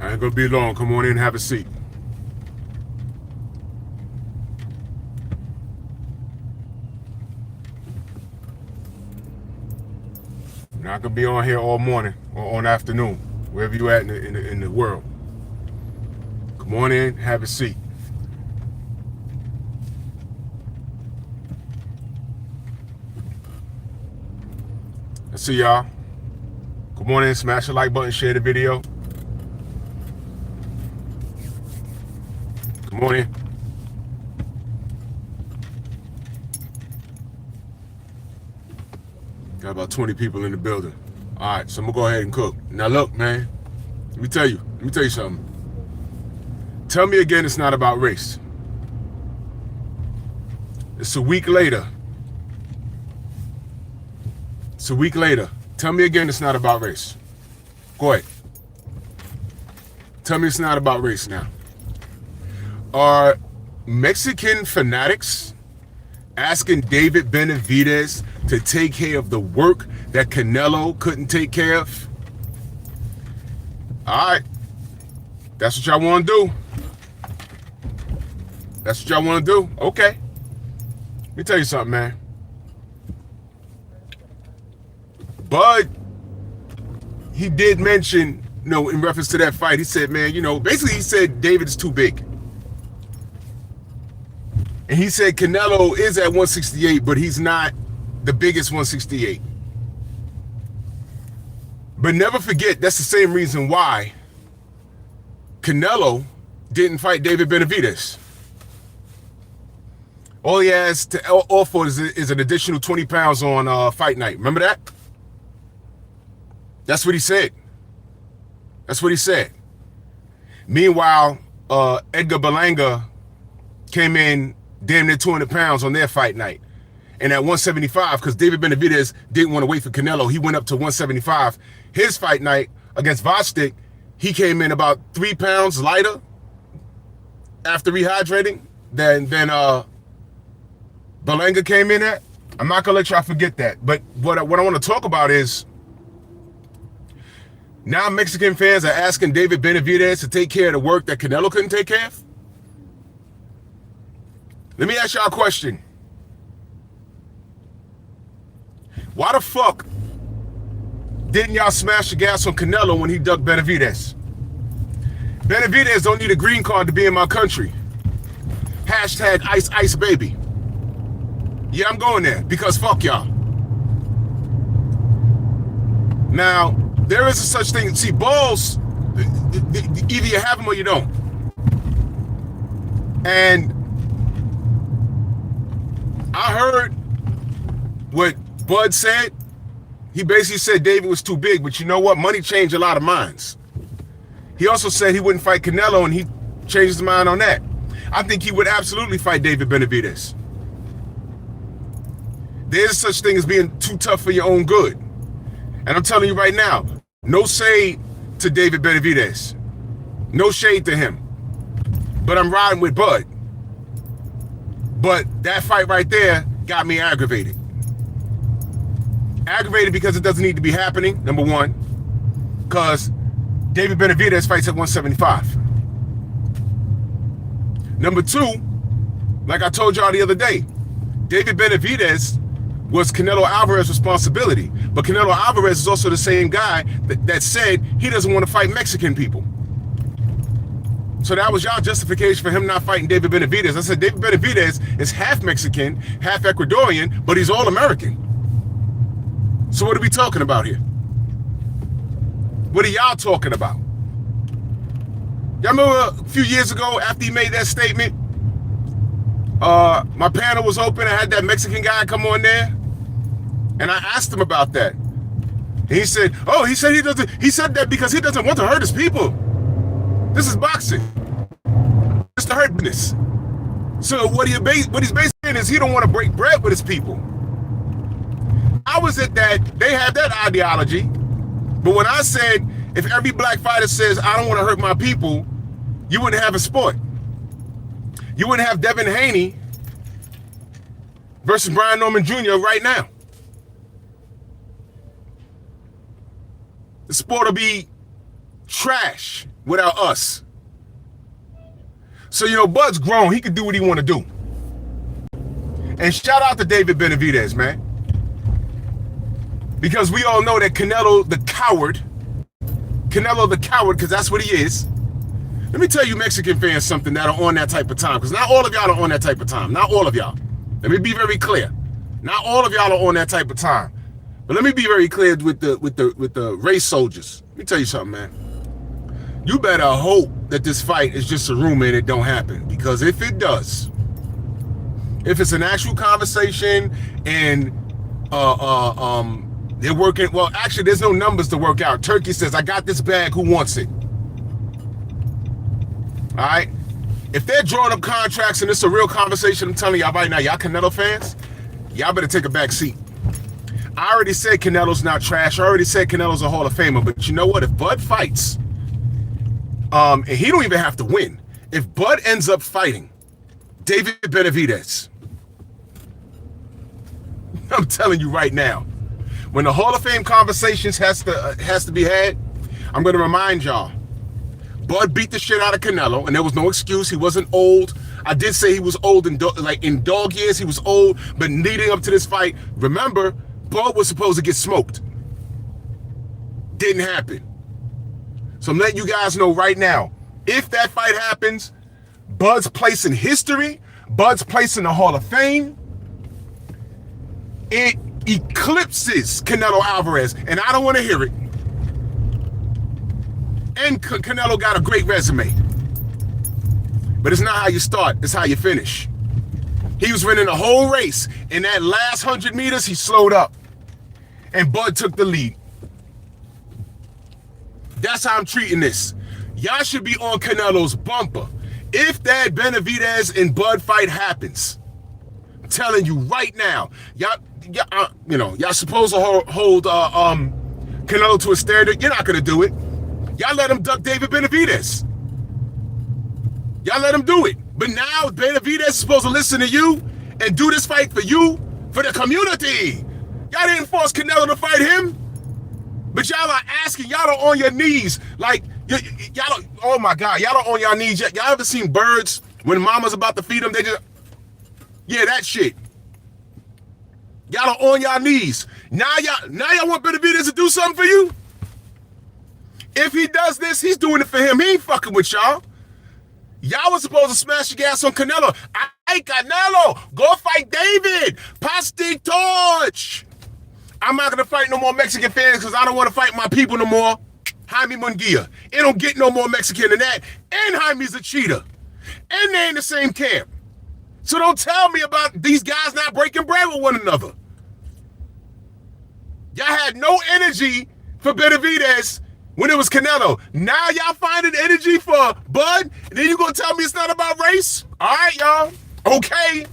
I ain't gonna be long. Come on in and have a seat. I'm not gonna be on here all morning or on afternoon, wherever you at in the world. Come on in, have a seat. I see y'all. Come on in, smash the like button, share the video. Come on in. Got about 20 people in the building. All right, so I'm gonna go ahead and cook. Now look, man, let me tell you something. Tell me again it's not about race. It's a week later. It's a week later. Tell me again it's not about race. Go ahead. Tell me it's not about race now. Are Mexican fanatics asking David Benavidez to take care of the work that Canelo couldn't take care of? All right. That's what y'all want to do. That's what y'all want to do? Okay. Let me tell you something, man. Bud, he did mention, in reference to that fight, he said, man, basically he said David is too big. And he said Canelo is at 168, but he's not the biggest 168. But never forget, that's the same reason why Canelo didn't fight David Benavidez. All he has to offer is an additional 20 pounds on fight night. Remember that? That's what he said. That's what he said. Meanwhile, Edgar Berlanga came in damn near 200 pounds on their fight night. And at 175, because David Benavidez didn't want to wait for Canelo, he went up to 175. His fight night against Vostik, he came in about 3 pounds lighter after rehydrating than Berlanga came in at. I'm not going to let y'all forget that. But what I want to talk about is, now Mexican fans are asking David Benavidez to take care of the work that Canelo couldn't take care of. Let me ask y'all a question. Why the fuck didn't y'all smash the gas on Canelo when he ducked Benavidez? Benavidez don't need a green card to be in my country. Hashtag ice ice baby. Yeah, I'm going there because fuck y'all. Now, there is a such thing. See, balls, either you have them or you don't. And I heard what Bud said. He basically said David was too big, but you know what? Money changed a lot of minds. He also said he wouldn't fight Canelo, and he changed his mind on that. I think he would absolutely fight David Benavidez. There's such thing as being too tough for your own good. And I'm telling you right now, no shade to David Benavidez. No shade to him. But I'm riding with Bud. But that fight right there got me aggravated. Aggravated because it doesn't need to be happening, number one. Because David Benavidez fights at 175. Number two, like I told y'all the other day, David Benavidez was Canelo Alvarez's responsibility. But Canelo Alvarez is also the same guy that said he doesn't want to fight Mexican people. So that was y'all justification for him not fighting David Benavidez. I said David Benavidez is half Mexican, half Ecuadorian, but he's all American. So what are we talking about here? What are y'all talking about? Y'all remember a few years ago after he made that statement, my panel was open. I had that Mexican guy come on there, and I asked him about that. And he said, "Oh, he said he said that because he doesn't want to hurt his people. This is boxing. It's the hurt business." So what he's basically saying is he don't want to break bread with his people. I was at that, they have that ideology. But when I said, if every black fighter says, I don't want to hurt my people, you wouldn't have a sport. You wouldn't have Devin Haney versus Brian Norman Jr. right now. The sport will be trash without us. So, you know, Bud's grown. He can do what he want to do. And shout out to David Benavidez, man. Because we all know that Canelo the coward, because that's what he is. Let me tell you Mexican fans something that are on that type of time, because not all of y'all are on that type of time. Not all of y'all. Let me be very clear. Not all of y'all are on that type of time. But let me be very clear with the race soldiers. Let me tell you something, man. You better hope that this fight is just a rumor and it don't happen. Because if it does, if it's an actual conversation and they're working, well, actually, there's no numbers to work out. Turkey says, I got this bag, who wants it? All right? If they're drawing up contracts and it's a real conversation, I'm telling y'all right now, y'all Canelo fans, y'all better take a back seat. I already said Canelo's not trash. I already said Canelo's a Hall of Famer. But you know what? If Bud fights, and he don't even have to win. If Bud ends up fighting David Benavidez, I'm telling you right now, when the Hall of Fame conversations has to be had, I'm going to remind y'all, Bud beat the shit out of Canelo, and there was no excuse. He wasn't old. I did say he was old in dog years. He was old, but leading up to this fight, remember, Bud was supposed to get smoked. Didn't happen. So I'm letting you guys know right now, if that fight happens, Bud's place in history, Bud's place in the Hall of Fame, it eclipses Canelo Alvarez, and I don't want to hear it. And Canelo got a great resume. But it's not how you start, it's how you finish. He was winning the whole race. In that last 100 meters, he slowed up. And Bud took the lead. That's how I'm treating this. Y'all should be on Canelo's bumper. If that Benavidez and Bud fight happens, I'm telling you right now, y'all supposed to hold Canelo to a standard. You're not gonna do it. Y'all let him duck David Benavidez. Y'all let him do it. But now Benavidez is supposed to listen to you and do this fight for you, for the community. Y'all didn't force Canelo to fight him. But y'all are asking, y'all are on your knees. Like, y'all, oh my God, y'all are on your knees. Y'all ever seen birds when mama's about to feed them? They just, yeah, that shit. Y'all are on your knees. Now y'all want Benavidez to do something for you? If he does this, he's doing it for him. He ain't fucking with y'all. Y'all was supposed to smash the gas on Canelo. Hey, Canelo, go fight David. Pass the torch. I'm not going to fight no more Mexican fans because I don't want to fight my people no more. Jaime Munguia. It don't get no more Mexican than that. And Jaime's a cheater. And they in the same camp. So don't tell me about these guys not breaking bread with one another. Y'all had no energy for Benavidez when it was Canelo. Now y'all finding energy for Bud? And then you gonna tell me it's not about race? All right, y'all. Okay.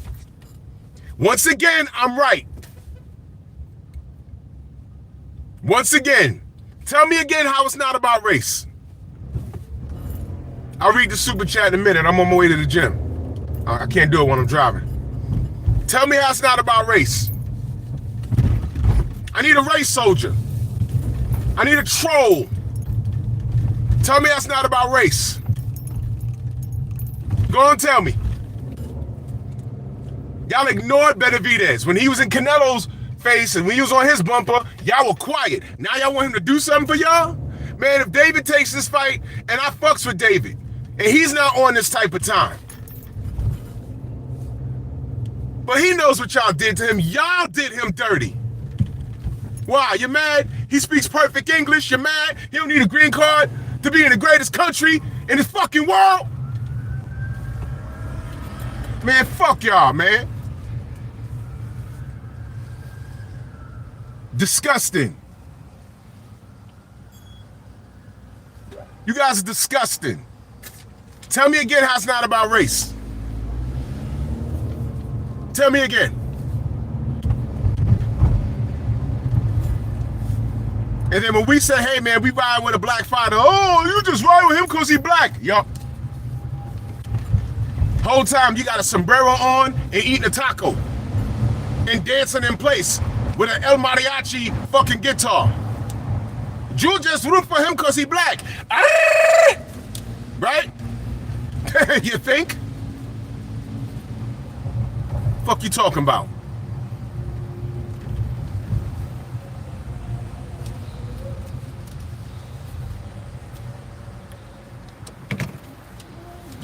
Once again, I'm right. Once again, tell me again how it's not about race. I'll read the super chat in a minute. I'm on my way to the gym. I can't do it when I'm driving. Tell me how it's not about race. I need a race soldier. I need a troll. Tell me that's not about race. Go on, tell me. Y'all ignored Benavidez. When he was in Canelo's face and when he was on his bumper, y'all were quiet. Now y'all want him to do something for y'all? Man, if David takes this fight, and I fucks with David, and he's not on this type of time, but he knows what y'all did to him. Y'all did him dirty. Why? You mad? He speaks perfect English. You're mad? He don't need a green card to be in the greatest country in this fucking world? Man, fuck y'all, man. Disgusting. You guys are disgusting. Tell me again how it's not about race. Tell me again. And then when we say, hey man, we ride with a black fighter, oh, you just ride with him because he black. Yup. Whole time you got a sombrero on and eating a taco and dancing in place with an El Mariachi fucking guitar. You just root for him because he black. Right? You think? Fuck you talking about?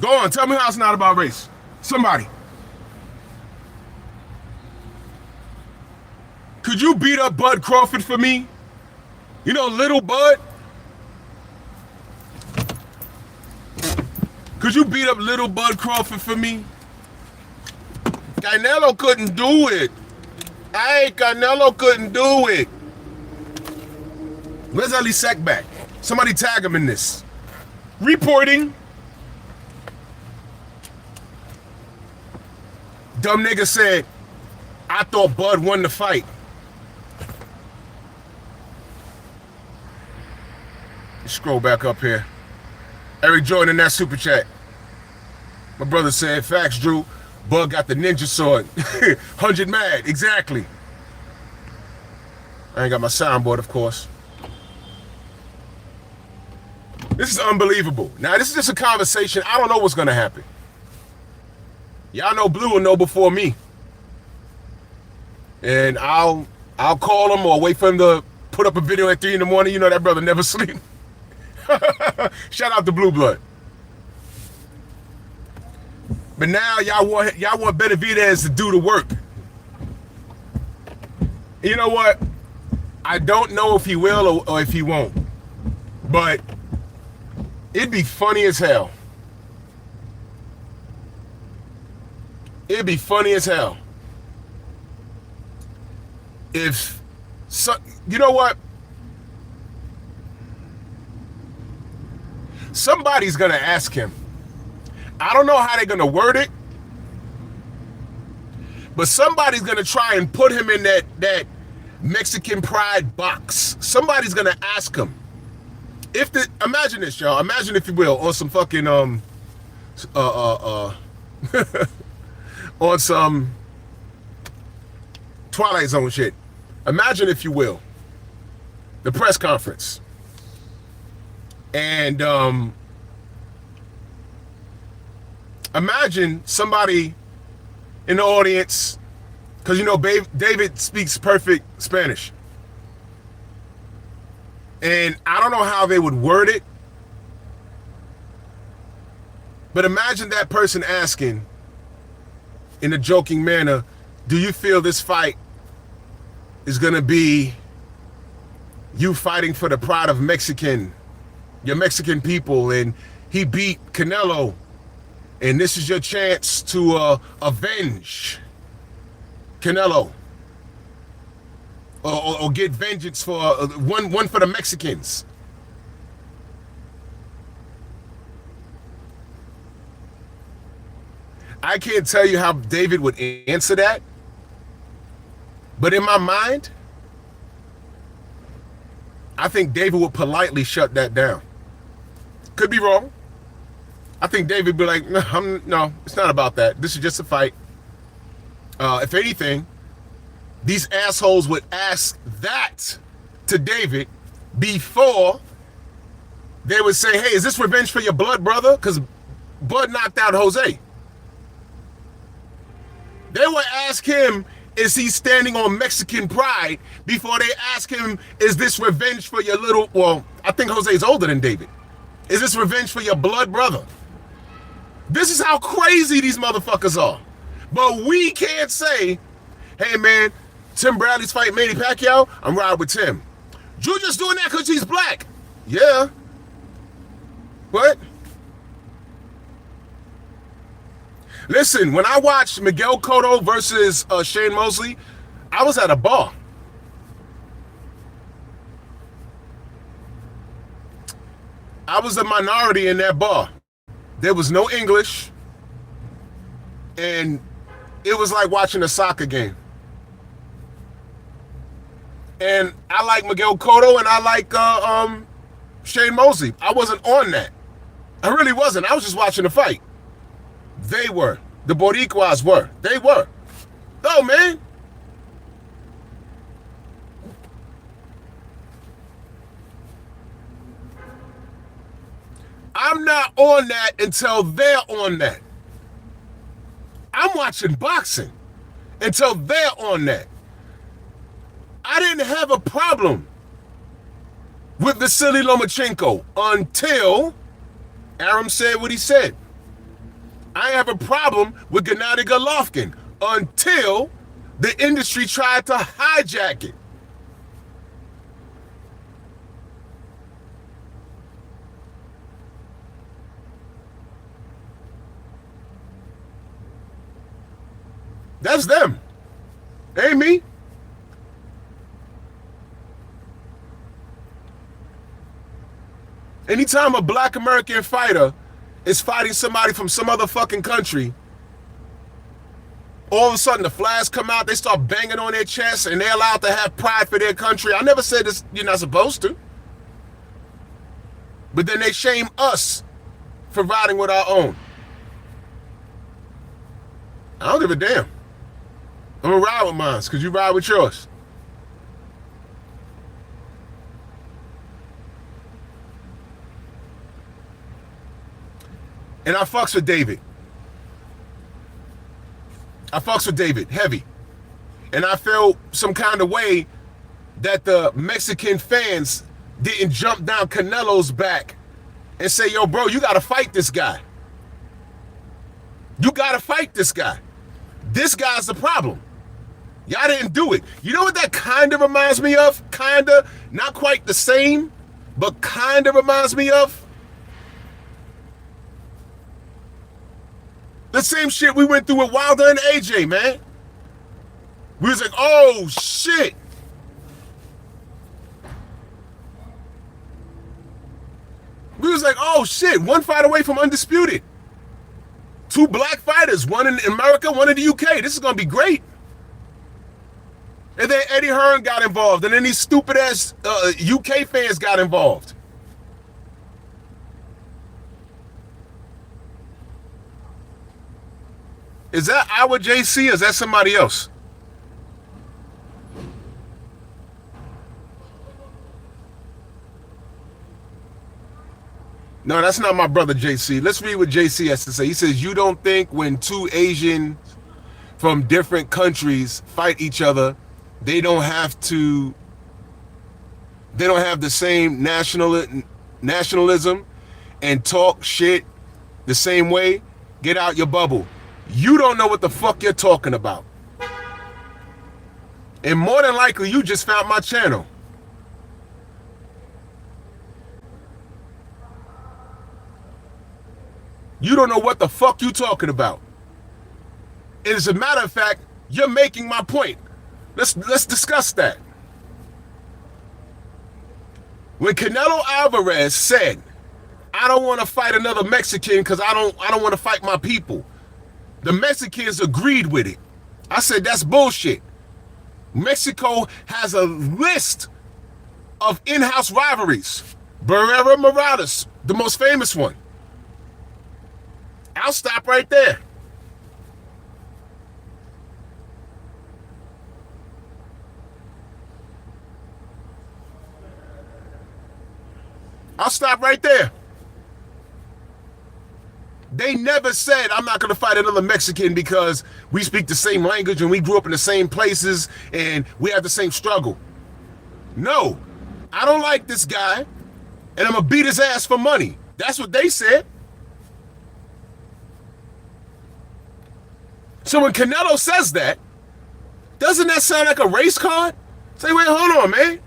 Go on, tell me how it's not about race. Somebody. Could you beat up Bud Crawford for me? You know, little Bud? Could you beat up little Bud Crawford for me? Canelo couldn't do it. Hey, Canelo couldn't do it. Where's Ali Sekback? Somebody tag him in this. Reporting. Dumb nigga said, I thought Bud won the fight. Scroll back up here. Eric Jordan in that super chat. My brother said, facts, Drew. Bud got the ninja sword. 100 mad, exactly. I ain't got my soundboard, of course. This is unbelievable. Now, this is just a conversation. I don't know what's going to happen. Y'all know Blue will know before me. And I'll call him or wait for him to put up a video at 3 in the morning. You know that brother never sleep. Shout out to Blue Blood. But now y'all want Benavidez to do the work. You know what? I don't know if he will or if he won't. But it'd be funny as hell. It'd be funny as hell. If you know what? Somebody's gonna ask him. I don't know how they're gonna word it, but somebody's gonna try and put him in that Mexican pride box. Somebody's gonna ask him. Imagine this, y'all. Imagine, if you will, on some fucking on some Twilight Zone shit. Imagine, if you will, the press conference. And imagine somebody in the audience, because you know David speaks perfect Spanish. And I don't know how they would word it, but imagine that person asking in a joking manner, do you feel this fight is going to be you fighting for the pride of your Mexican people, and he beat Canelo, and this is your chance to avenge Canelo, or get vengeance for one for the Mexicans. I can't tell you how David would answer that, but in my mind, I think David would politely shut that down. Could be wrong. I think David would be like, no, it's not about that. This is just a fight. If anything, these assholes would ask that to David before they would say, hey, is this revenge for your blood brother? Because Bud knocked out Jose. They would ask him, is he standing on Mexican pride, before they ask him, is this revenge for your little, well, I think Jose's older than David. Is this revenge for your blood brother? This is how crazy these motherfuckers are. But we can't say, hey man, Tim Bradley's fighting Manny Pacquiao, I'm riding with Tim. You just doing that because he's black. Yeah. What? Listen, when I watched Miguel Cotto versus Shane Mosley, I was at a bar. I was a minority in that bar. There was no English, and it was like watching a soccer game. And I like Miguel Cotto, and I like Shane Mosley. I wasn't on that. I really wasn't. I was just watching the fight. They were. The Boricuas were. They were. Oh, man. I'm not on that until they're on that. I'm watching boxing until they're on that. I didn't have a problem with Vasily Lomachenko until Aram said what he said. I have a problem with Gennady Golovkin until the industry tried to hijack it. That's them. Ain't me. Anytime a black American fighter is fighting somebody from some other fucking country, all of a sudden the flags come out, they start banging on their chest, and they're allowed to have pride for their country. I never said this, you're not supposed to. But then they shame us for riding with our own. I don't give a damn. I'm gonna ride with mine, because you ride with yours. And I fucks with David. I fucks with David, heavy. And I feel some kind of way that the Mexican fans didn't jump down Canelo's back and say, yo, bro, you gotta fight this guy. You gotta fight this guy. This guy's the problem. Y'all didn't do it. You know what that kind of reminds me of? Kinda, not quite the same, but kind of reminds me of? The same shit we went through with Wilder and AJ, man. We was like, oh, shit. We was like, oh, shit. One fight away from undisputed. Two black fighters, one in America, one in the UK. This is going to be great. And then Eddie Hearn got involved, and then these stupid-ass UK fans got involved. Is that our JC, or is that somebody else? No, that's not my brother JC. Let's read what JC has to say. He says, you don't think when two Asians from different countries fight each other, they don't have the same nationalism and talk shit the same way? Get out your bubble. You don't know what the fuck you're talking about. And more than likely, you just found my channel. You don't know what the fuck you talking about. And as a matter of fact, you're making my point. Let's discuss that. When Canelo Alvarez said, I don't want to fight another Mexican because I don't want to fight my people, the Mexicans agreed with it. I said, that's bullshit. Mexico has a list of in-house rivalries. Barrera Morales, the most famous one. I'll stop right there. I'll stop right there. They never said, I'm not going to fight another Mexican because we speak the same language and we grew up in the same places and we have the same struggle. No, I don't like this guy and I'm going to beat his ass for money. That's what they said. So when Canelo says that, doesn't that sound like a race card? Say, wait, hold on, man.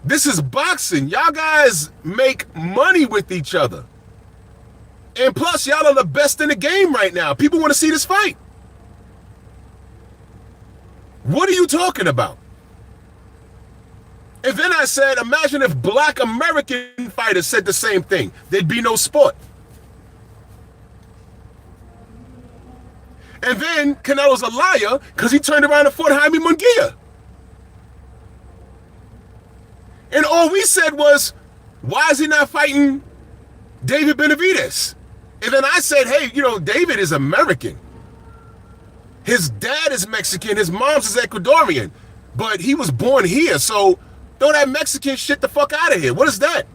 This is boxing. Y'all guys make money with each other. And plus, y'all are the best in the game right now. People want to see this fight. What are you talking about? And then I said, imagine if black American fighters said the same thing. There'd be no sport. And then Canelo's a liar because he turned around and fought Jaime Munguia. And all we said was, why is he not fighting David Benavidez? And then I said, hey, you know, David is American. His dad is Mexican. His mom's is Ecuadorian. But he was born here. So throw that Mexican shit the fuck out of here. What is that?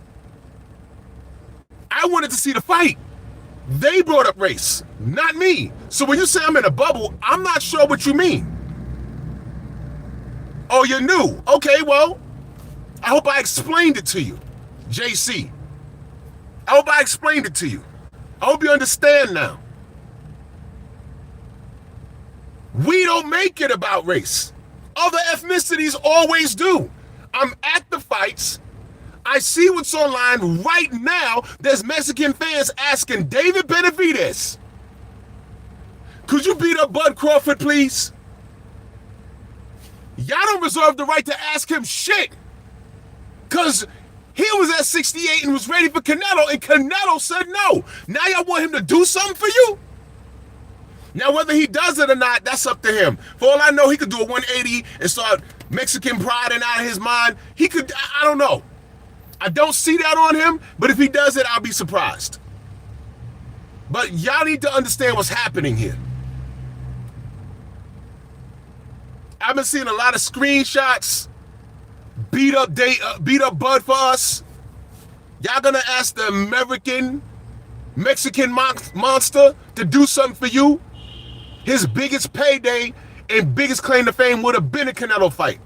I wanted to see the fight. They brought up race, not me. So when you say I'm in a bubble, I'm not sure what you mean. Oh, you're new. Okay, well, I hope I explained it to you, JC. I hope I explained it to you. I hope you understand now. We don't make it about race. Other ethnicities always do. I'm at the fights. I see what's online right now. There's Mexican fans asking David Benavidez, could you beat up Bud Crawford, please? Y'all don't reserve the right to ask him shit. Because he was at 68 and was ready for Canelo, and Canelo said no. Now y'all want him to do something for you? Now, whether he does it or not, that's up to him. For all I know, he could do a 180 and start Mexican priding out of his mind. He could, I don't know. I don't see that on him, but if he does it, I'll be surprised. But y'all need to understand what's happening here. I've been seeing a lot of screenshots, beat up Bud for us. Y'all gonna ask the Mexican monster to do something for you? His biggest payday and biggest claim to fame would have been a Canelo fight.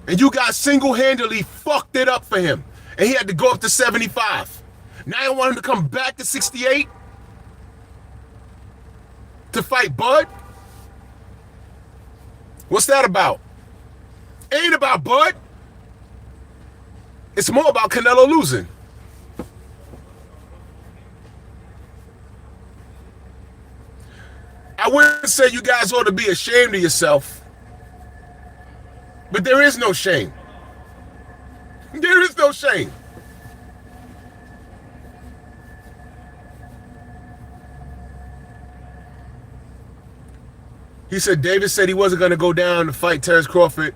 And you guys single-handedly fucked it up for him. And he had to go up to 75. Now you want him to come back to 68 to fight Bud? What's that about? Ain't about Bud. It's more about Canelo losing. I wouldn't say you guys ought to be ashamed of yourself, but there is no shame. There is no shame. He said David said he wasn't going to go down to fight Terence Crawford.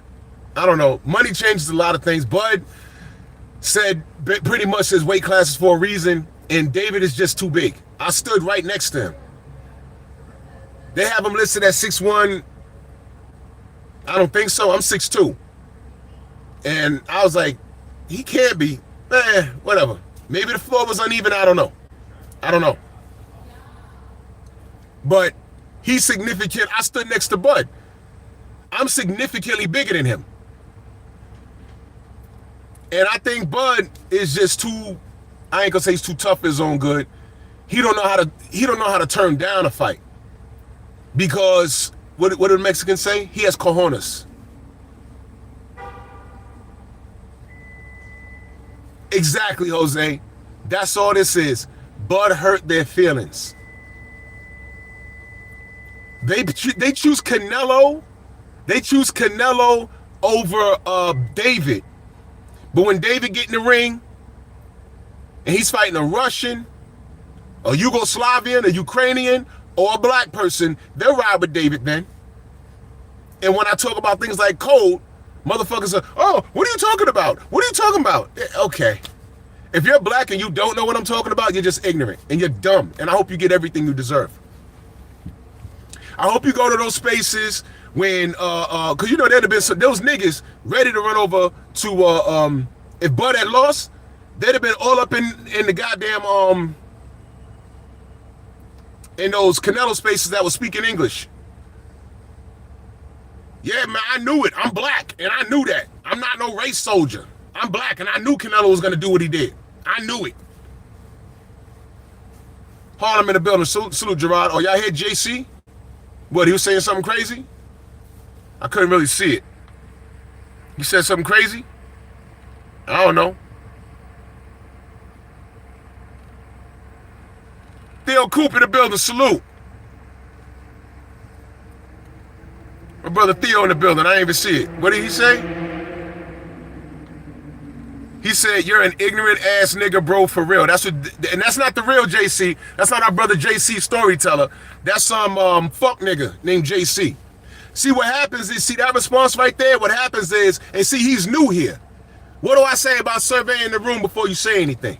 I don't know. Money changes a lot of things. Bud said pretty much his weight class is for a reason, and David is just too big. I stood right next to him. They have him listed at 6'1". I don't think so. I'm 6'2". And I was like, he can't be. Whatever. Maybe the floor was uneven. I don't know. I don't know. But he's significant. I stood next to Bud. I'm significantly bigger than him. And I think Bud is just too, I ain't gonna say he's too tough for his own good. He don't know how to turn down a fight. Because what do the Mexicans say? He has cojones. Exactly, Jose. That's all this is. Bud hurt their feelings. They choose Canelo. They choose Canelo over David. But when David get in the ring and he's fighting a Russian, a Yugoslavian, a Ukrainian, or a black person, they'll ride with David then. And when I talk about things like code, motherfuckers are, oh, what are you talking about? What are you talking about? Okay. If you're black and you don't know what I'm talking about, you're just ignorant and you're dumb. And I hope you get everything you deserve. I hope you go to those spaces when, cause you know there'd have been those niggas ready to run over to, if Bud had lost, they'd have been all up in the goddamn, in those Canelo spaces that was speaking English. Yeah, man, I knew it. I'm black, and I knew that. I'm not no race soldier. I'm black, and I knew Canelo was going to do what he did. I knew it. Harlem in the building. Salute, Gerard. Oh, y'all hear JC? What, he was saying something crazy? I couldn't really see it. He said something crazy? I don't know. Theo Coop in the building, salute. My brother Theo in the building, I didn't even see it. What did he say? He said, you're an ignorant ass nigga, bro, for real. That's what, and that's not the real JC. That's not our brother JC storyteller. That's some fuck nigga named JC. See what happens is, see that response right there? What happens is, and see he's new here. What do I say about surveying the room before you say anything?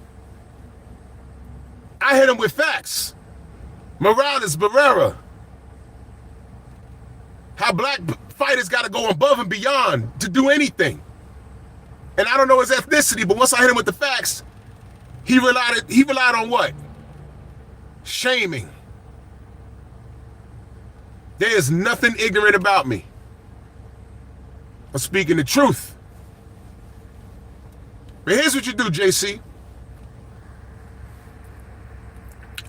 I hit him with facts. Morales, Barrera. How black fighters got to go above and beyond to do anything. And I don't know his ethnicity, but once I hit him with the facts, He relied on what? Shaming. There is nothing ignorant about me. I'm speaking the truth. But here's what you do, JC.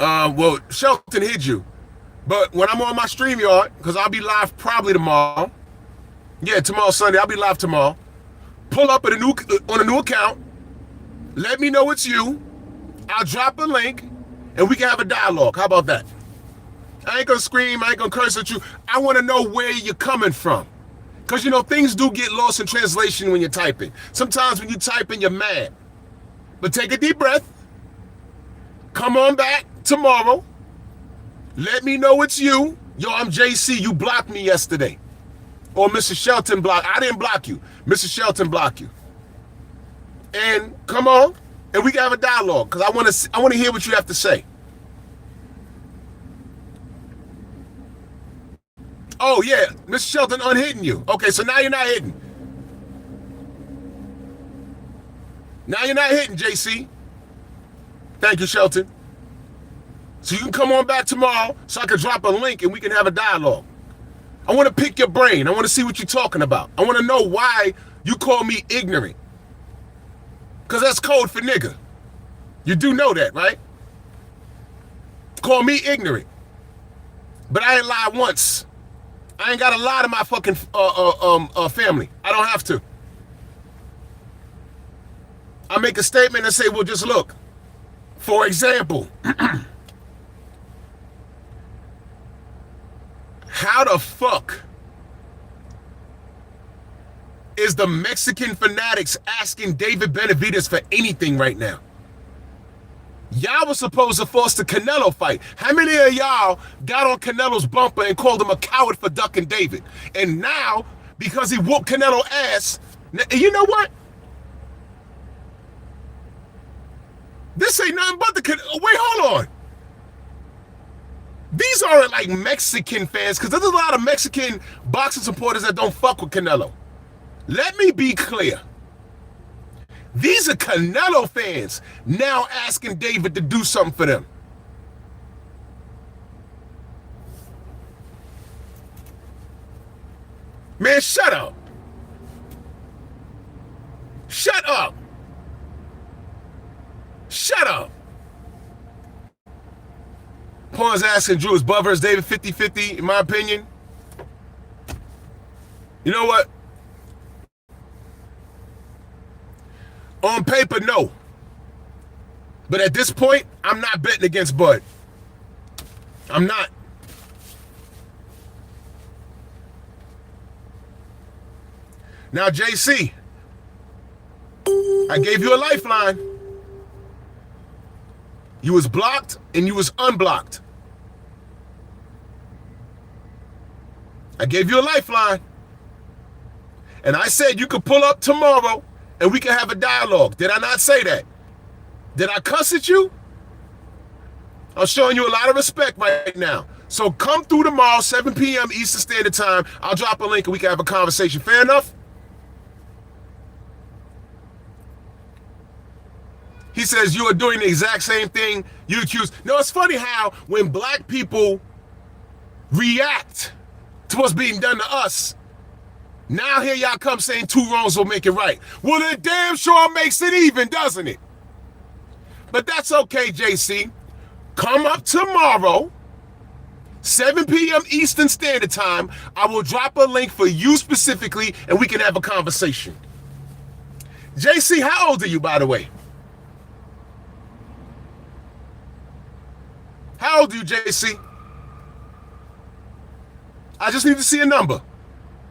Well, Shelton hid you. But when I'm on my StreamYard, because I'll be live probably tomorrow. Yeah, tomorrow Sunday. I'll be live tomorrow. Pull up on a new account. Let me know it's you. I'll drop a link, and we can have a dialogue. How about that? I ain't gonna scream. I ain't gonna curse at you. I want to know where you're coming from. Because, you know, things do get lost in translation when you're typing. Sometimes when you type in, you're mad. But take a deep breath. Come on back tomorrow. Let me know it's you. Yo, I'm JC. You blocked me yesterday. Or Mr. Shelton blocked. I didn't block you. Mr. Shelton blocked you. And come on, and we can have a dialogue because I want to hear what you have to say. Oh yeah, Mr. Shelton unhidden you. Okay, so now you're not hidden. Now you're not hidden, JC. Thank you, Shelton. So you can come on back tomorrow so I can drop a link and we can have a dialogue. I want to pick your brain. I want to see what you're talking about. I want to know why you call me ignorant. Because that's code for nigga. You do know that, right? Call me ignorant. But I ain't lied once. I ain't got to lie to my fucking family. I don't have to. I make a statement and say, well, just look. For example, how the fuck is the Mexican fanatics asking David Benavidez for anything right now? Y'all was supposed to force the Canelo fight. How many of y'all got on Canelo's bumper and called him a coward for ducking David? And now, because he whooped Canelo ass, you know what? This ain't nothing but the Canelo. Wait, hold on. These aren't like Mexican fans, because there's a lot of Mexican boxing supporters that don't fuck with Canelo. Let me be clear. These are Canelo fans now asking David to do something for them. Man, shut up. Shut up. Shut up. Pawn's asking Drew, is Bud versus David 50-50, in my opinion? You know what? On paper, no. But at this point, I'm not betting against Bud. I'm not. Now, JC, I gave you a lifeline. You was blocked and you was unblocked. I gave you a lifeline. And I said you could pull up tomorrow and we can have a dialogue. Did I not say that? Did I cuss at you? I'm showing you a lot of respect right now. So come through tomorrow, 7 p.m. Eastern Standard Time. I'll drop a link and we can have a conversation. Fair enough? He says you are doing the exact same thing you accuse. No, it's funny how when black people react to what's being done to us, now here y'all come saying two wrongs will make it right. Well, it damn sure makes it even, doesn't it? But that's okay, JC. Come up tomorrow, 7 p.m. Eastern Standard Time. I will drop a link for you specifically, and we can have a conversation. JC, how old are you, by the way? How old are you, JC? I just need to see a number.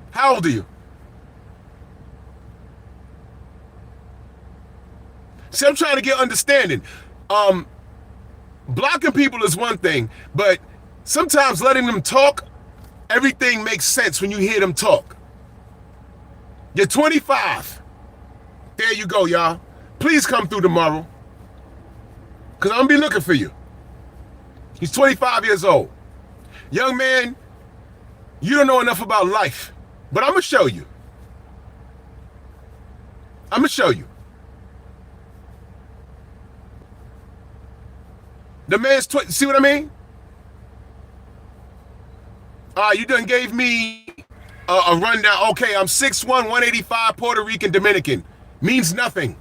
How old are you? See, I'm trying to get understanding. Blocking people is one thing, but sometimes letting them talk, everything makes sense when you hear them talk. You're 25. There you go, y'all. Please come through tomorrow, because I'm going to be looking for you. He's 25 years old. Young man, you don't know enough about life, but I'm going to show you. I'm going to show you. The man's, see what I mean? You done gave me a rundown. Okay, I'm 6'1", 185, Puerto Rican, Dominican. Means nothing.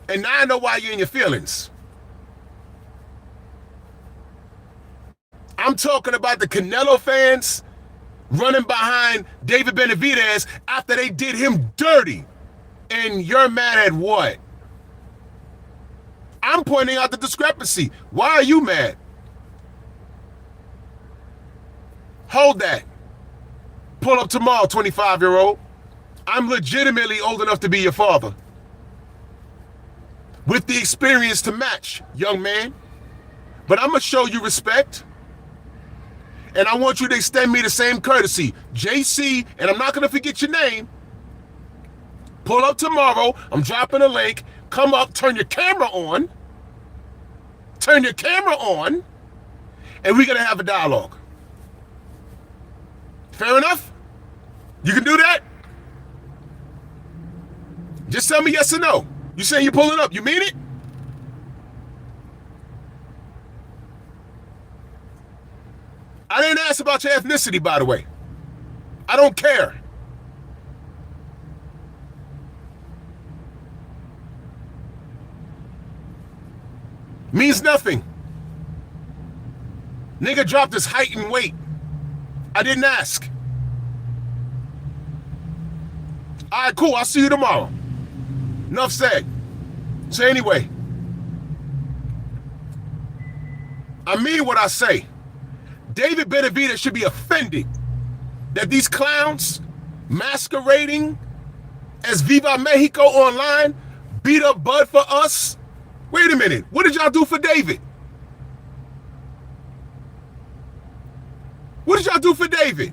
And now I know why you're in your feelings. I'm talking about the Canelo fans running behind David Benavidez after they did him dirty. And you're mad at what? I'm pointing out the discrepancy. Why are you mad? Hold that. Pull up tomorrow, 25-year-old. I'm legitimately old enough to be your father. With the experience to match, young man. But I'm going to show you respect. And I want you to extend me the same courtesy. JC, and I'm not going to forget your name. Pull up tomorrow. I'm dropping a link. Come up, turn your camera on. Turn your camera on. And we're going to have a dialogue. Fair enough? You can do that? Just tell me yes or no. You saying you're pulling up. You mean it? I didn't ask about your ethnicity, by the way. I don't care. Means nothing. Nigga dropped his height and weight. I didn't ask. All right, cool. I'll see you tomorrow. Enough said. So anyway, I mean what I say. David Benavidez should be offended that these clowns masquerading as Viva Mexico online beat up Bud for us. Wait a minute. What did y'all do for David? What did y'all do for David?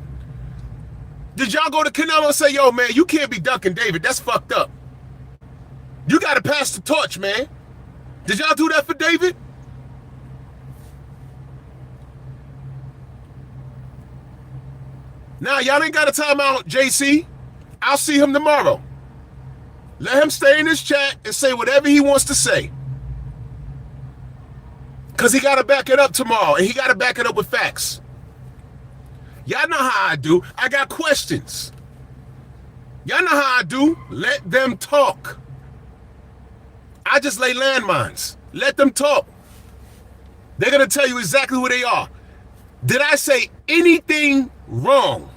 Did y'all go to Canelo and say, yo, man, you can't be dunking David. That's fucked up. You got to pass the torch, man. Did y'all do that for David? Now, y'all ain't got a timeout, JC. I'll see him tomorrow. Let him stay in his chat and say whatever he wants to say. Because he got to back it up tomorrow, and he got to back it up with facts. Y'all know how I do. I got questions. Y'all know how I do. Let them talk. I just lay landmines. Let them talk. They're going to tell you exactly who they are. Did I say anything wrong?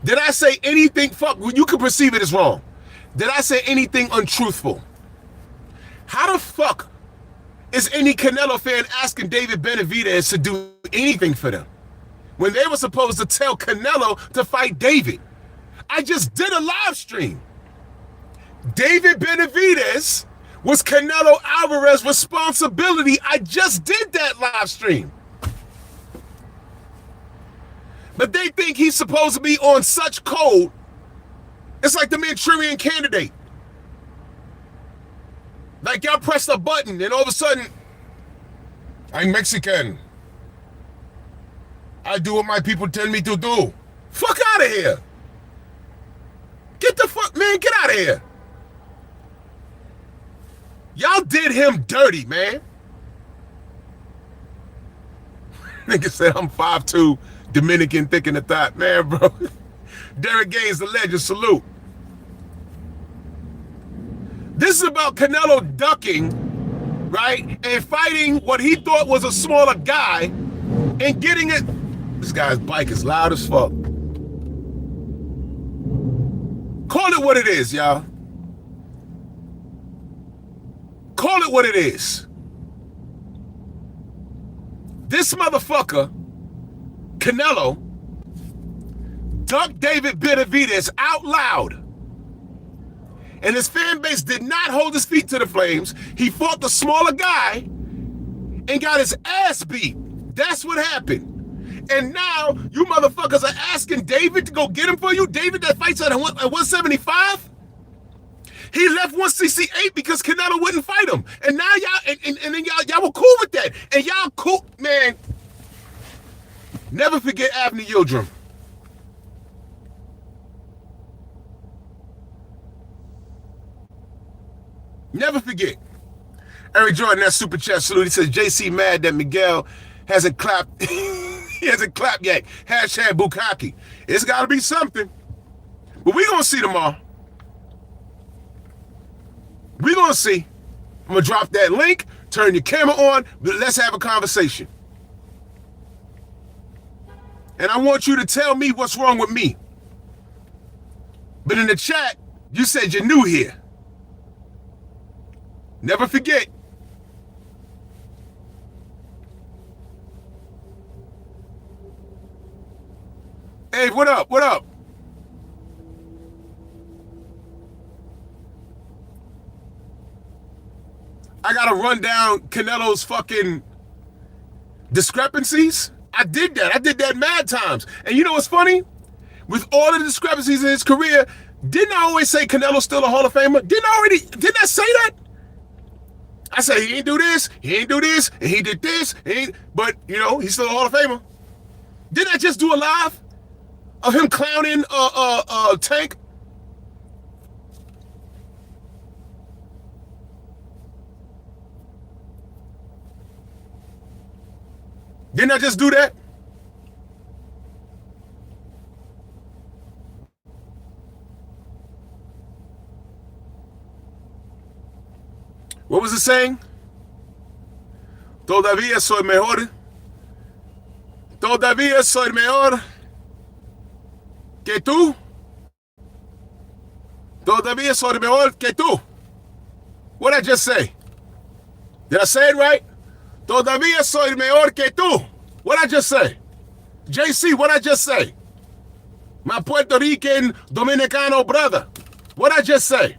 Did I say anything, fuck, you can perceive it as wrong. Did I say anything untruthful? How the fuck is any Canelo fan asking David Benavidez to do anything for them when they were supposed to tell Canelo to fight David? I just did a live stream. David Benavidez was Canelo Alvarez's responsibility. I just did that live stream. But they think he's supposed to be on such code. It's like the Manchurian Candidate. Like y'all press a button and all of a sudden, I'm Mexican. I do what my people tell me to do. Fuck out of here. Get the fuck, man, get out of here. Y'all did him dirty, man. Nigga said I'm 5'2", Dominican, thick in the thigh. Man, bro. Derek Gaines, the legend, salute. This is about Canelo ducking, right? And fighting what he thought was a smaller guy and getting it. This guy's bike is loud as fuck. Call it what it is, y'all. Call it what it is. This motherfucker, Canelo, ducked David Benavidez out loud. And his fan base did not hold his feet to the flames. He fought the smaller guy and got his ass beat. That's what happened. And now you motherfuckers are asking David to go get him for you? David that fights at 175? He left 168 because Canelo wouldn't fight him. And now y'all, and then y'all were cool with that. And y'all cool, man. Never forget Avni Yildirim. Never forget. Eric Jordan, that super chat salute. He says, JC mad that Miguel hasn't clapped. He hasn't clapped yet. Hashtag Bukkake. It's got to be something. But we're going to see tomorrow. We're going to see. I'm going to drop that link. Turn your camera on. Let's have a conversation. And I want you to tell me what's wrong with me. But in the chat, you said you're new here. Never forget. Hey, what up? What up? I gotta run down Canelo's fucking discrepancies. I did that. I did that mad times. And you know what's funny? With all the discrepancies in his career, didn't I always say Canelo's still a Hall of Famer? Didn't I say that? I said he ain't do this, he ain't do this, and he did this, but you know, he's still a Hall of Famer. Didn't I just do a live of him clowning Tank? Didn't I just do that? What was it saying? Todavía soy mejor. Todavía soy mejor que tú. Todavía soy mejor que tú. What did I just say? Did I say it right? Todavía soy mejor que tú. What did I just say? JC, what did I just say? My Puerto Rican Dominicano brother. What did I just say?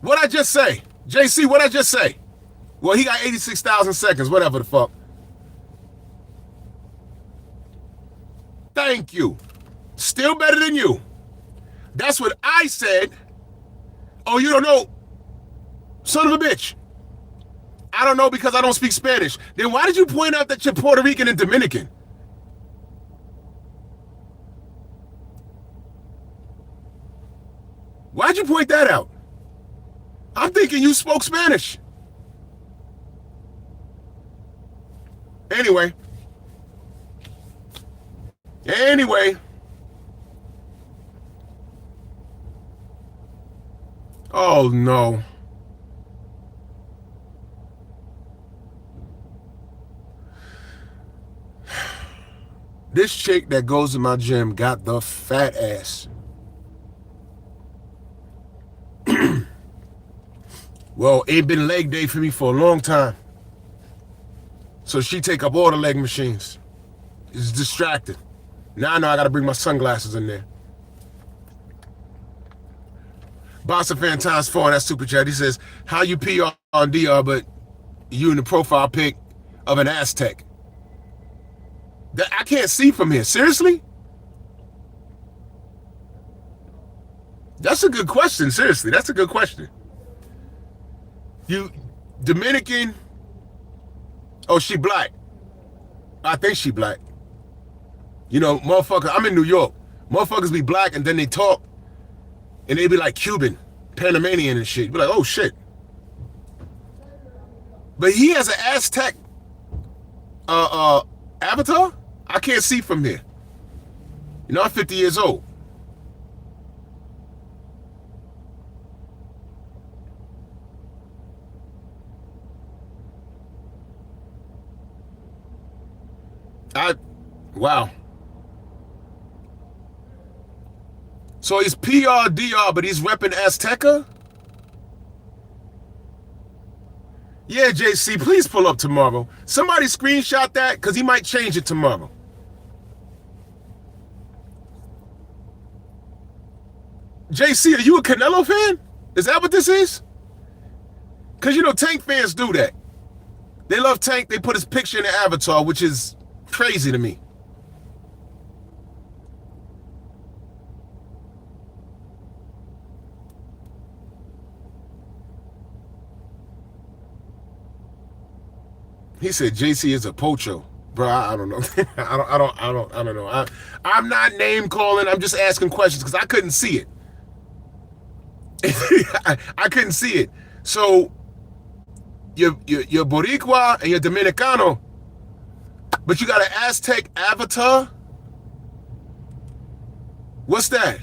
What I just say? JC, what I just say? Well, he got 86,000 seconds, whatever the fuck. Thank you. Still better than you. That's what I said. Oh, you don't know? Son of a bitch. I don't know because I don't speak Spanish. Then why did you point out that you're Puerto Rican and Dominican? Why'd you point that out? I'm thinking you spoke Spanish. Anyway. Oh, no. This chick that goes to my gym got the fat ass. Well, ain't been leg day for me for a long time. So she take up all the leg machines. It's distracted. Now I know I gotta bring my sunglasses in there. Boxer fan times 4 on that super chat. He says, how you PR on DR, but you in the profile pic of an Aztec? That I can't see from here. Seriously? That's a good question. Seriously, that's a good question. You Dominican? Oh, she black. I think she black. You know, motherfucker, I'm in New York. Motherfuckers be black and then they talk and they be like Cuban, Panamanian and shit. You be like, oh shit. But he has an Aztec avatar? I can't see from here. You know, I'm 50 years old. Wow. So he's PRDR, but he's repping Azteca? Yeah, JC, please pull up tomorrow. Somebody screenshot that, because he might change it tomorrow. JC, are you a Canelo fan? Is that what this is? Because, you know, Tank fans do that. They love Tank. They put his picture in the avatar, which is crazy to me. He said JC is a pocho. Bro, I don't know. I don't know. I'm not name calling. I'm just asking questions because I couldn't see it. I couldn't see it. So you're Boricua and you're Dominicano, but you got an Aztec avatar. What's that?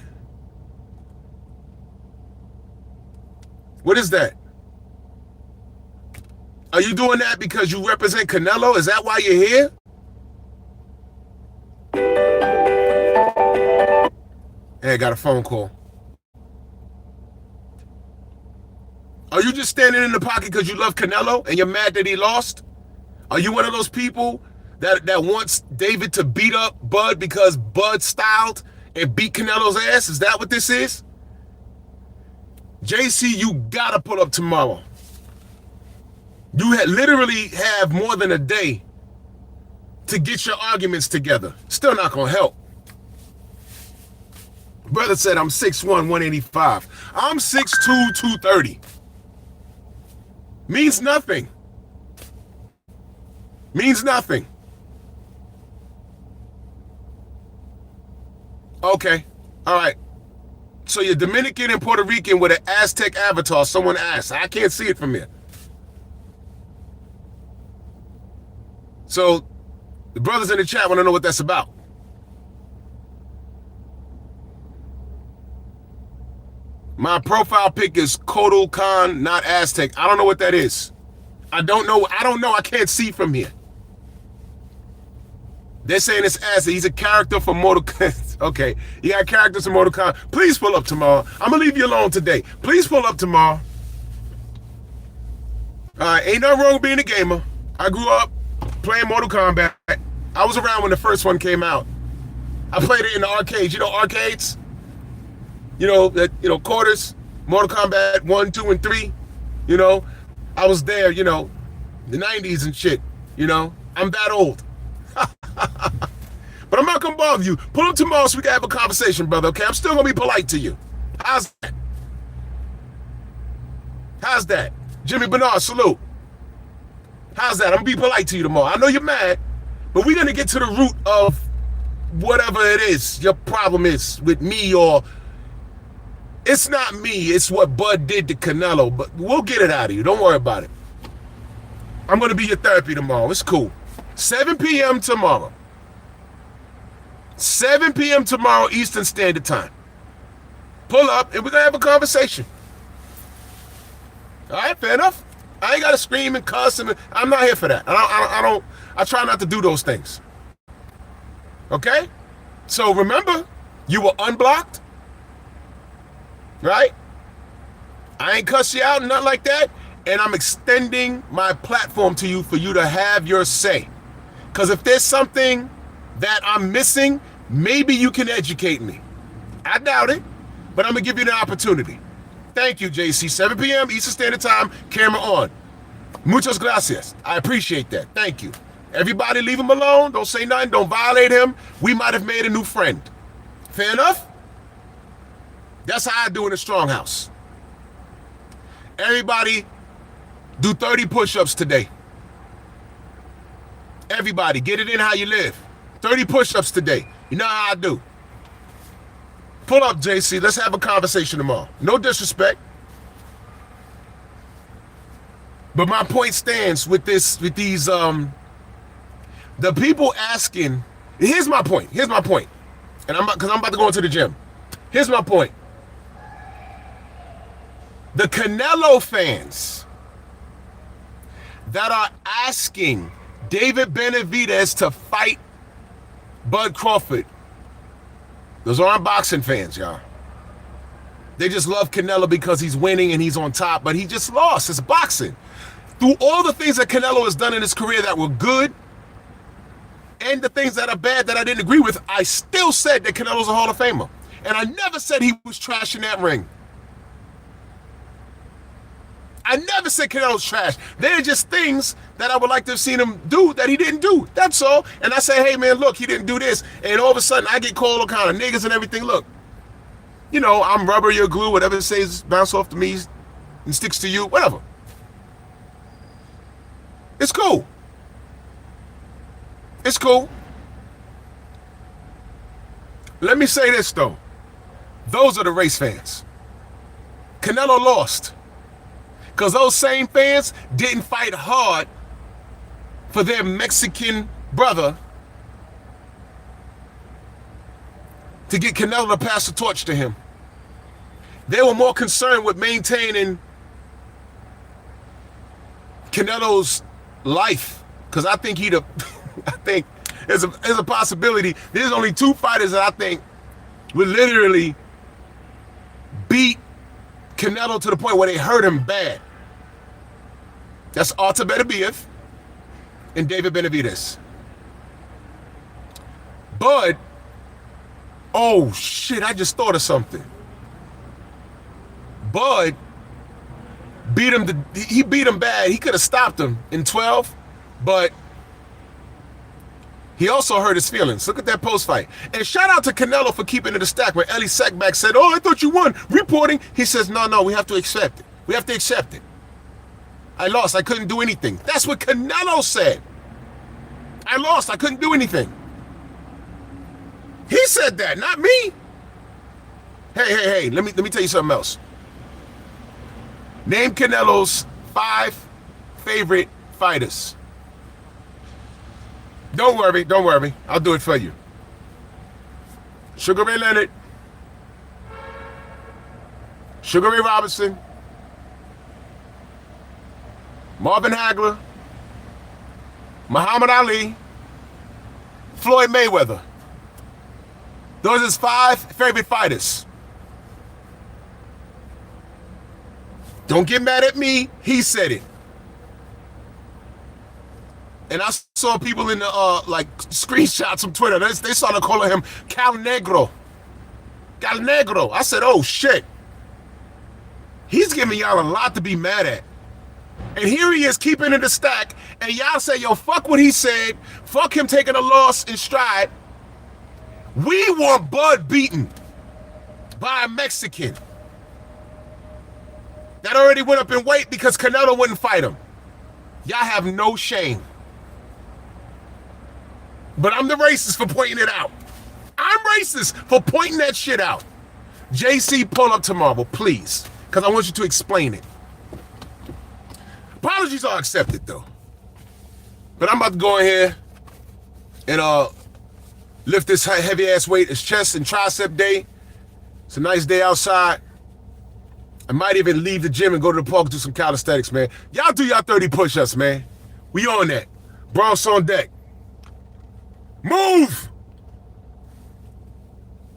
What is that? Are you doing that because you represent Canelo? Is that why you're here? Hey, I got a phone call. Are you just standing in the pocket because you love Canelo and you're mad that he lost? Are you one of those people that wants David to beat up Bud because Bud styled and beat Canelo's ass? Is that what this is? JC, you gotta pull up tomorrow. You literally have more than a day to get your arguments together. Still not gonna help. Brother said I'm 6'1", 185. I'm 6'2", 230. Means nothing. Means nothing. Okay. All right. So you're Dominican and Puerto Rican with an Aztec avatar. Someone asked. I can't see it from here. So the brothers in the chat want to know what that's about. My profile pic is Kodal Khan, not Aztec. I don't know what that is. I don't know. I can't see from here. They're saying it's Aztec. He's a character from Mortal Kombat. Okay, you got characters from Mortal Kombat. Please pull up tomorrow. I'm going to leave you alone today. Please pull up tomorrow. Ain't nothing wrong with being a gamer. I grew up playing Mortal Kombat. I was around when the first one came out. I played it in the arcades. You know arcades? Quarters, Mortal Kombat 1, 2, and 3. I was there, the 90s and shit. I'm that old. But I'm not going to bother you. Pull up tomorrow so we can have a conversation, brother, okay? I'm still going to be polite to you. How's that? How's that? Jimmy Bernard, salute. How's that? I'm going to be polite to you tomorrow. I know you're mad, but we're going to get to the root of whatever it is your problem is with me, or it's not me. It's what Bud did to Canelo, but we'll get it out of you. Don't worry about it. I'm going to be your therapy tomorrow. It's cool. 7 p.m. tomorrow. 7 p.m. tomorrow, Eastern Standard Time. Pull up, and we're going to have a conversation. All right, fair enough. I ain't got to scream and cuss, and I'm not here for that. I try not to do those things. Okay? So remember, you were unblocked, right? I ain't cuss you out and nothing like that, and I'm extending my platform to you for you to have your say. Because if there's something that I'm missing, maybe you can educate me. I doubt it, but I'm going to give you the opportunity. Thank you, JC. 7 p.m. Eastern Standard Time, camera on. Muchas gracias. I appreciate that. Thank you. Everybody leave him alone. Don't say nothing. Don't violate him. We might have made a new friend. Fair enough? That's how I do in a strong house. Everybody do 30 push-ups today. Everybody, get it in how you live. 30 push-ups today. You know how I do. Pull up, JC. Let's have a conversation tomorrow. No disrespect. But my point stands with these, the people asking, here's my point. And because I'm about to go into the gym. Here's my point. The Canelo fans that are asking David Benavidez to fight Bud Crawford, those aren't boxing fans, y'all. They just love Canelo because he's winning and he's on top, but he just lost. It's boxing. Through all the things that Canelo has done in his career that were good and the things that are bad that I didn't agree with, I still said that Canelo's a Hall of Famer. And I never said he was trash in that ring. I never said Canelo's trash. They're just things that I would like to have seen him do that he didn't do. That's all. And I say, hey, man, look, he didn't do this. And all of a sudden, I get called all kind of niggas and everything. Look, I'm rubber, you're glue, whatever it says, bounce off to me and sticks to you, whatever. It's cool. It's cool. Let me say this, though. Those are the race fans. Canelo lost. Because those same fans didn't fight hard for their Mexican brother to get Canelo to pass the torch to him. They were more concerned with maintaining Canelo's life. Because I think I think there's a possibility. There's only two fighters that I think would literally beat Canelo to the point where they hurt him bad. That's Artur Benavidez and David Benavidez. Bud, oh shit, I just thought of something. Bud beat him, he beat him bad. He could have stopped him in 12, but he also hurt his feelings. Look at that post-fight. And shout out to Canelo for keeping it a stack. When Ellie Sackback said, oh, I thought you won. Reporting, he says, no, we have to accept it. We have to accept it. I lost. I couldn't do anything. That's what Canelo said. I lost. I couldn't do anything. He said that, not me. Hey, let me tell you something else. Name Canelo's 5 favorite fighters. Don't worry. I'll do it for you. Sugar Ray Leonard, Sugar Ray Robinson, Marvin Hagler, Muhammad Ali, Floyd Mayweather. Those are his 5 favorite fighters. Don't get mad at me. He said it. And I saw people in the like screenshots from Twitter. They started calling him Cal Negro. Cal Negro. I said, oh shit. He's giving y'all a lot to be mad at. And here he is keeping it a stack. And y'all say, yo, fuck what he said. Fuck him taking a loss in stride. We want Bud beaten by a Mexican that already went up in weight because Canelo wouldn't fight him. Y'all have no shame. But I'm the racist for pointing it out. I'm racist for pointing that shit out. JC, pull up tomorrow, please. Because I want you to explain it. Apologies are accepted, though. But I'm about to go in here and lift this heavy-ass weight. It's chest and tricep day. It's a nice day outside. I might even leave the gym and go to the park and do some calisthenics, man. Y'all do y'all 30 push-ups, man. We on that. Bronx on deck. Move!